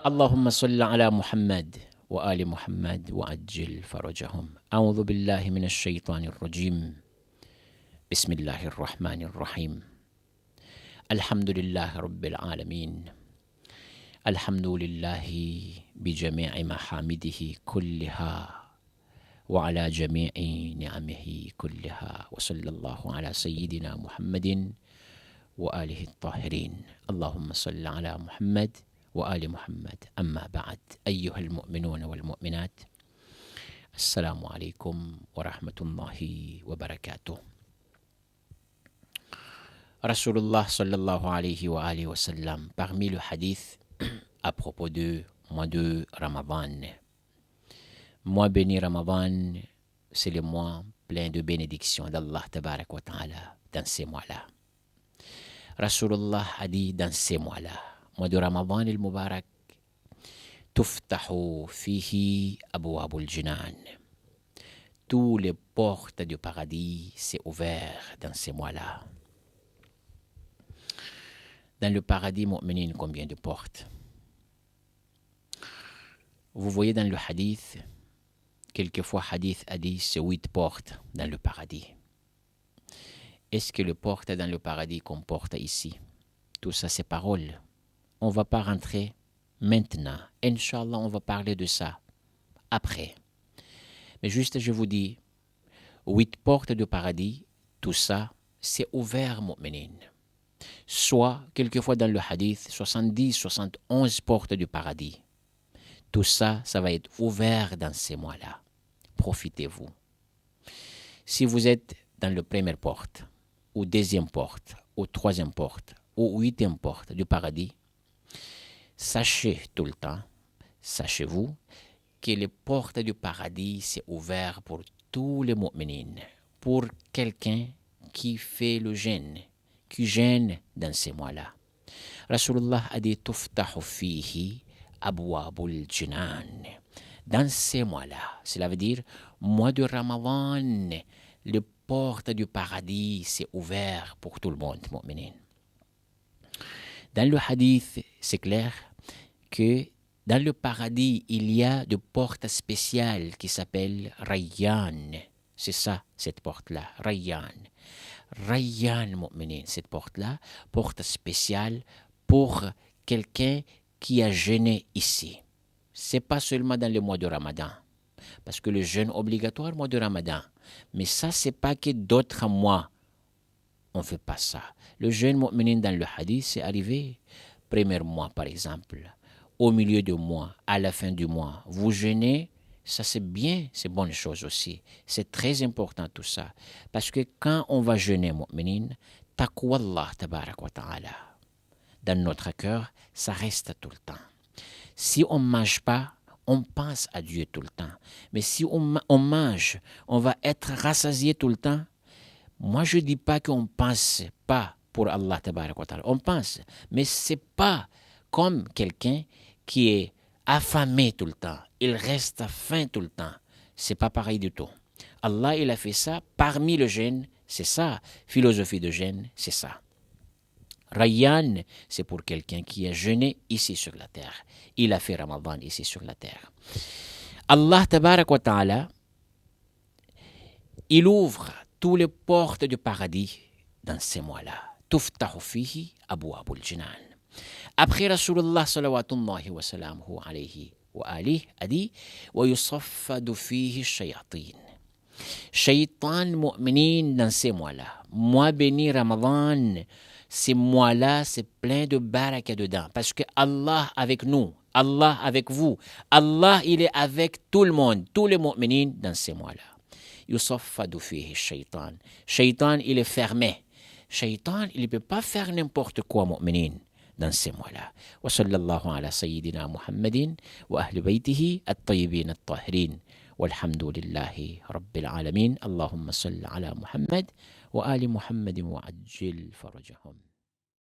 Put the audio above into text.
اللهم صل على محمد وآل محمد وعجل فرجهم. أعوذ بالله من الشيطان الرجيم. بسم الله الرحمن الرحيم. الحمد لله رب العالمين. الحمد لله بجميع محامده كلها وعلى جميع نعمه كلها، وصلى الله على سيدنا محمد وآله الطاهرين. اللهم صل على محمد وآل محمد. أما بعد، أيها المؤمنون والمؤمنات، السلام عليكم ورحمة الله وبركاته. Rasulullah sallallahu alayhi wa alayhi wa sallam, parmi le hadith à propos du mois de Ramadan. Mois béni Ramadan, c'est le mois plein de bénédictions d'Allah tabarak wa ta'ala dans ces mois-là. Rasulullah a dit dans ces mois-là, mois de Ramadan al-Mubarak, tuftahu fihi abwabul jinan. Tous les portes du paradis s'est ouvert dans ces mois-là. Dans le paradis, mu'minin, combien de portes? Vous voyez dans le hadith, quelquefois hadith a dit c'est 8 portes dans le paradis. Est-ce que les portes dans le paradis qu'on porte ici, tout ça c'est paroles? On ne va pas rentrer maintenant. Inch'Allah, on va parler de ça après. Mais juste, je vous dis, 8 portes du paradis, tout ça, c'est ouvert, mu'minin. Soit, quelquefois dans le hadith, 70, 71 portes du paradis. Tout ça, ça va être ouvert dans ces mois-là. Profitez-vous. Si vous êtes dans la première porte, ou deuxième porte, ou troisième porte, ou 8e porte du paradis, sachez tout le temps, sachez-vous, que les portes du paradis, c'est ouvert pour tous les mu'minines, pour quelqu'un qui fait le jeûne, qui jeûne dans ces mois-là. Rasulullah a dit tuftahu fihi abwabul jinan. Dans ces mois-là, cela veut dire mois de Ramadan, les portes du paradis c'est ouvert pour tout le monde, mu'minin. Dans le hadith, c'est clair que dans le paradis, il y a des portes spéciales qui s'appellent Rayyan. C'est ça, cette porte-là, Rayyan. Rayyan, mu'minin, cette porte-là, porte spéciale pour quelqu'un qui a jeûné ici. C'est pas seulement dans le mois de Ramadan, parce que le jeûne obligatoire, mois de Ramadan. Mais ça, c'est pas que d'autres mois, on fait pas ça. Le jeûne mu'minin dans le hadith, c'est arrivé, premier mois par exemple, au milieu du mois, à la fin du mois. Vous jeûnez, ça c'est bien, c'est bonne chose aussi. C'est très important tout ça. Parce que quand on va jeûner, mu'minin, taqwa Allah tabarak wa ta'ala, dans notre cœur, ça reste tout le temps. Si on ne mange pas, on pense à Dieu tout le temps. Mais si on mange, on va être rassasié tout le temps. Moi, je ne dis pas qu'on ne pense pas pour Allah tabarak wa ta'ala. On pense, mais ce n'est pas comme quelqu'un qui est affamé tout le temps. Il reste à faim tout le temps. Ce n'est pas pareil du tout. Allah, il a fait ça parmi le jeûne. C'est ça, philosophie de jeûne, c'est ça. Rayyan, c'est pour quelqu'un qui a jeûné ici sur la terre. Il a fait Ramadan ici sur la terre. Allah tabarak wa ta'ala, il ouvre toutes les portes du paradis dans ces mois-là. Tuftahu fihi abwabul jinan. Après Rasulullah salawatullahi wa salamuhu alayhi wa alihi a dit wa yusaffadu fihi shayatin. Shaitan mu'minin dans ces mois-là. Mois béni Ramadan, ces mois-là, c'est plein de baraka dedans. Parce que Allah avec nous, Allah avec vous, Allah il est avec tout le monde, tous les mu'minin dans ces mois-là. Yusaffadu fihi shaitan. Shaitan, il est fermé. Shaitan, il ne peut pas faire n'importe quoi, mu'minin, dans ces mois-là. Wa sallallahu ala sayyidina Muhammadin wa ahli baytihi at-tayyibin at-tahirin. Walhamdulillahi rabbil alamin. Allahumma salli ala Muhammad wa ali Muhammadin wa ajil farajahum.